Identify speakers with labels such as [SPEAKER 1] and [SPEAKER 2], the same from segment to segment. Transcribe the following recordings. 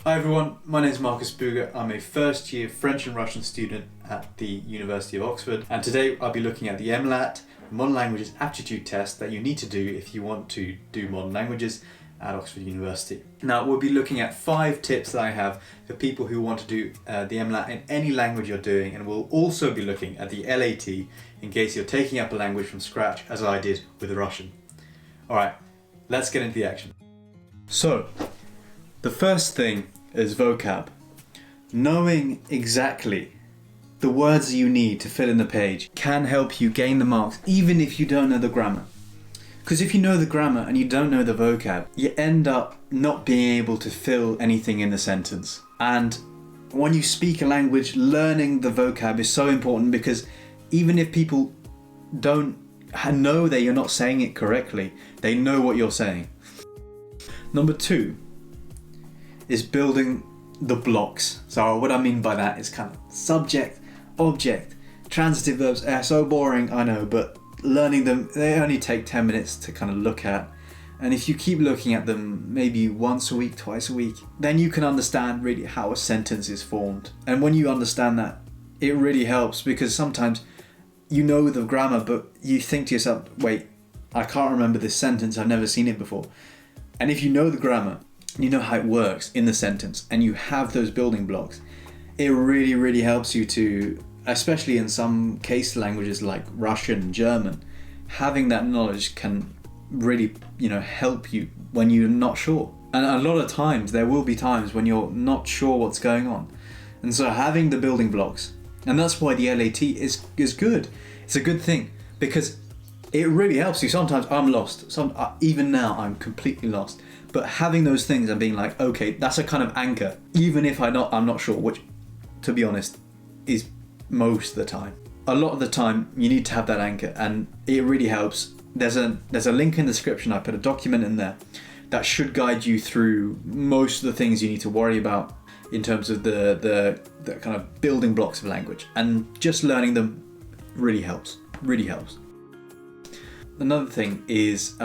[SPEAKER 1] Hi everyone, my name is Marcus Buger. I'm a first year French and Russian student at the University of Oxford, and today I'll be looking at the MLAT, Modern Languages Aptitude Test that you need to do if you want to do modern languages at Oxford University. Now we'll be looking at 5 tips that I have for people who want to do the MLAT in any language you're doing, and we'll also be looking at the LAT in case you're taking up a language from scratch as I did with Russian. Alright, let's get into the action. So, the first thing is vocab. Knowing exactly the words you need to fill in the page can help you gain the marks even if you don't know the grammar. Because if you know the grammar and you don't know the vocab, you end up not being able to fill anything in the sentence. And when you speak a language, learning the vocab is so important, because even if people don't know that you're not saying it correctly, they know what you're saying. Number 2 is building the blocks. So what I mean by that is kind of subject, object, transitive verbs. They're so boring, I know, but learning them, they only take 10 minutes to kind of look at. And if you keep looking at them maybe once a week, twice a week, then you can understand really how a sentence is formed. And when you understand that, it really helps, because sometimes you know the grammar, but you think to yourself, wait, I can't remember this sentence, I've never seen it before. And if you know the grammar, you know how it works in the sentence, and you have those building blocks, it really helps you to, especially in some case languages like Russian and German, having that knowledge can really, help you when you're not sure. And a lot of times, there will be times when you're not sure what's going on. And so having the building blocks, and that's why the LAT is good. It's a good thing, because it really helps you. Sometimes I'm lost. Even now, I'm completely lost. But having those things and being like, okay, that's a kind of anchor, even if I'm not sure, which, to be honest, is most of the time. A lot of the time, you need to have that anchor, and it really helps. There's a link in the description. I put a document in there that should guide you through most of the things you need to worry about in terms of the kind of building blocks of language, and just learning them really helps. Another thing is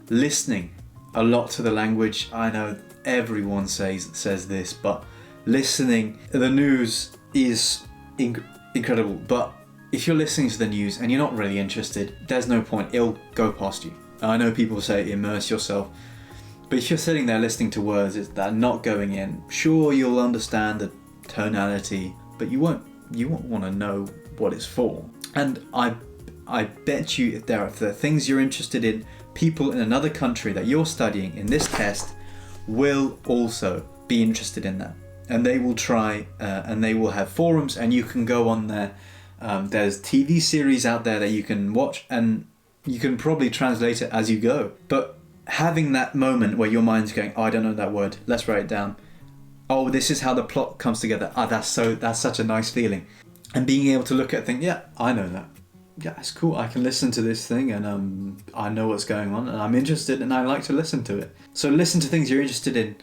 [SPEAKER 1] listening a lot to the language. I know everyone says this, but listening, the news is incredible, but if you're listening to the news and you're not really interested, there's no point, it'll go past you. I know people say immerse yourself, but if you're sitting there listening to words that are not going in, sure, you'll understand the tonality, but you won't want to know what it's for. And I bet you if there are things you're interested in, people in another country that you're studying in this test will also be interested in that. And they will try, and they will have forums, and you can go on there. There's TV series out there that you can watch, and you can probably translate it as you go. But having that moment where your mind's going, oh, I don't know that word, let's write it down. Oh, this is how the plot comes together. Oh, that's such a nice feeling. And being able to look at things, yeah, I know that. Yeah, it's cool. I can listen to this thing, and I know what's going on, and I'm interested, and I like to listen to it. So listen to things you're interested in.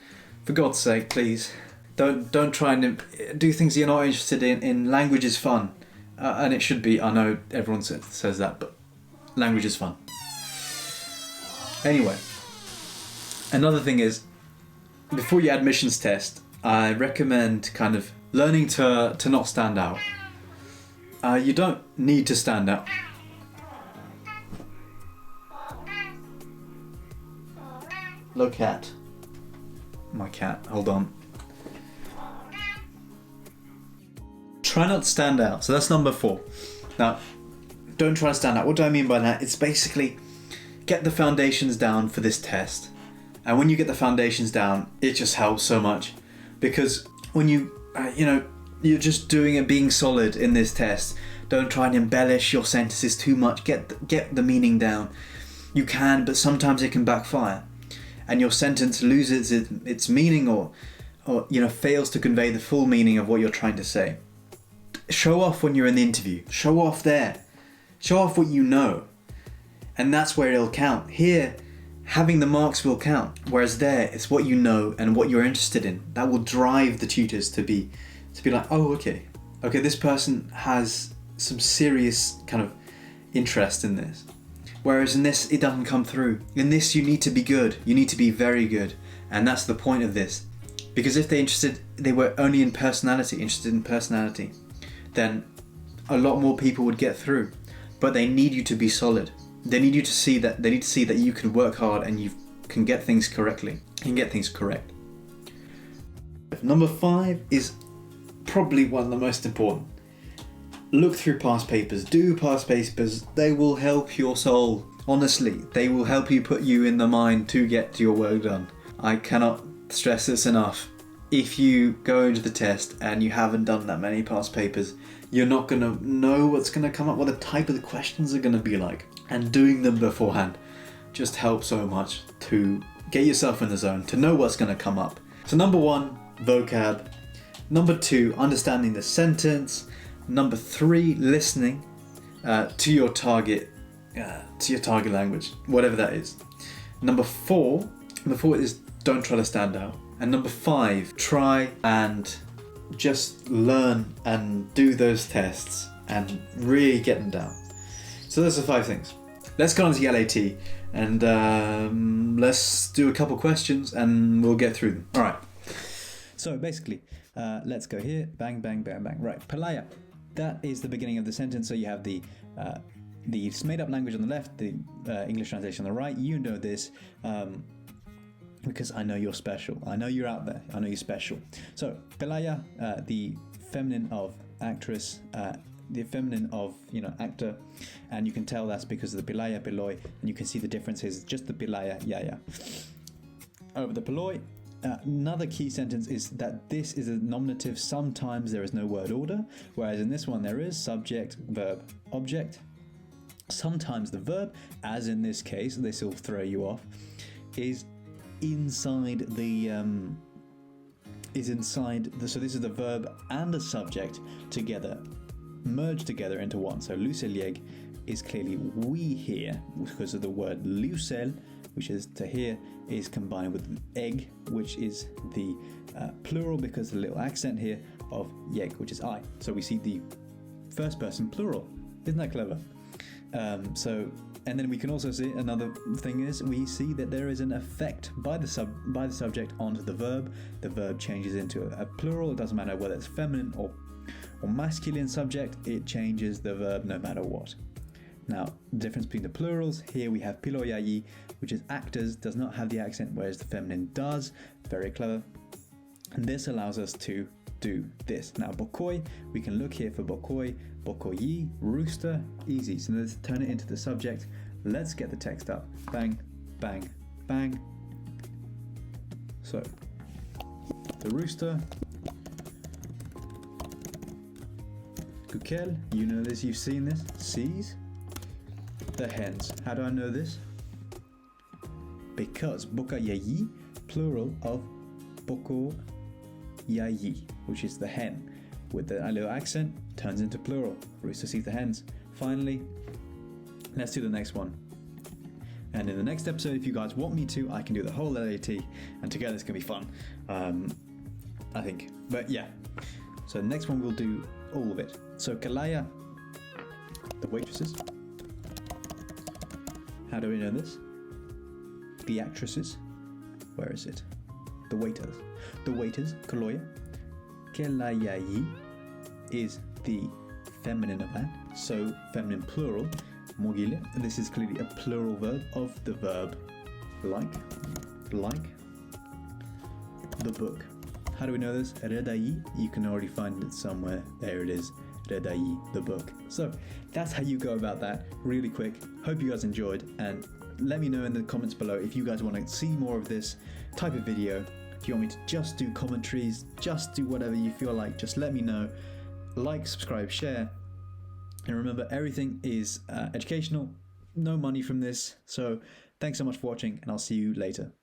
[SPEAKER 1] For God's sake, please. Don't try and do things you're not interested in. Language is fun. And it should be. I know everyone says that, but language is fun. Anyway, another thing is, before your admissions test, I recommend kind of learning to not stand out. You don't need to stand out. Look at my cat. Hold on. Try not to stand out. So that's number 4. Now, don't try to stand out. What do I mean by that? It's basically get the foundations down for this test. And when you get the foundations down, it just helps so much. Because when you're just doing it, being solid in this test. Don't try and embellish your sentences too much. Get the meaning down. You can, but sometimes it can backfire, and your sentence loses its meaning, or fails to convey the full meaning of what you're trying to say. Show off when you're in the interview. Show off there. Show off what you know, and that's where it'll count. Here, having the marks will count, whereas there, it's what you know and what you're interested in that will drive the tutors to be like, oh, okay, this person has some serious kind of interest in this. Whereas in this, it doesn't come through. In this, you need to be good. You need to be very good. And that's the point of this. Because if they were only interested in personality, then a lot more people would get through. But they need you to be solid. They need to see that you can work hard and you can get things correctly. You can get things correct. Number 5 is probably one of the most important. Look through past papers. Do past papers. They will help your soul. Honestly, they will help you, put you in the mind to get your work done. I cannot stress this enough. If you go into the test and you haven't done that many past papers, you're not going to know what's going to come up, what the type of the questions are going to be like. And doing them beforehand just helps so much to get yourself in the zone, to know what's going to come up. So number 1, vocab. Number 2, understanding the sentence. Number 3, listening to your target language, whatever that is. Number 4 is don't try to stand out. And number 5, try and just learn and do those tests and really get them down. So those are 5 things. Let's go on to the LAT and let's do a couple questions and we'll get through them. All right. So basically, let's go here. Bang, bang, bang, bang. Right. Pelaya. That is the beginning of the sentence. So you have the made-up language on the left, the English translation on the right. You know this. Because I know you're special. I know you're out there. I know you're special. So, Pelaya, the feminine of actress, the feminine of, actor. And you can tell that's because of the Pelaya, Peloy. And you can see the difference is just the Pelaya, Yaya. Over the Peloy, another key sentence is that this is a nominative. Sometimes there is no word order. Whereas in this one there is subject, verb, object. Sometimes the verb, as in this case, this will throw you off, is inside the so this is the verb and the subject together, merged together into one. So luselieg is clearly we here because of the word lusel, which is to hear, is combined with egg, which is the plural because of the little accent here of yeg, which is I. So we see the first person plural. Isn't that clever? And then we can also see another thing is we see that there is an effect by the subject onto the verb. The verb changes into a plural. It doesn't matter whether it's feminine or masculine subject. It changes the verb no matter what. Now, the difference between the plurals, here we have piloyayi, which is actors, does not have the accent, whereas the feminine does. Very clever. And this allows us to do this. Now, bokoi, we can look here for bokoi, bokoyi, rooster, easy. So let's turn it into the subject. Let's get the text up. Bang, bang, bang. So, the rooster. Kukel, you know this, you've seen this. Sees the hens. How do I know this? Because bokayayi, plural of boko yayi, which is the hen. With the little accent, turns into plural. Rooster sees the hens. Finally, let's do the next one. And in the next episode, if you guys want me to, I can do the whole LAT, and together it's going to be fun, I think. But yeah, so the next one we'll do all of it. So Kalaya, the waitresses. How do we know this? The actresses. Where is it? The waiters. The waiters, Kaloya. Kelayayi is the feminine of that. So feminine plural, mogile. And this is clearly a plural verb of the verb like the book. How do we know this? Redai, you can already find it somewhere. There it is. Redai, the book. So that's how you go about that really quick. Hope you guys enjoyed, and let me know in the comments below if you guys want to see more of this type of video. If you want me to just do commentaries, just do whatever you feel like, just let me know. Like, subscribe, share. And remember, everything is educational. No money from this. So thanks so much for watching, and I'll see you later.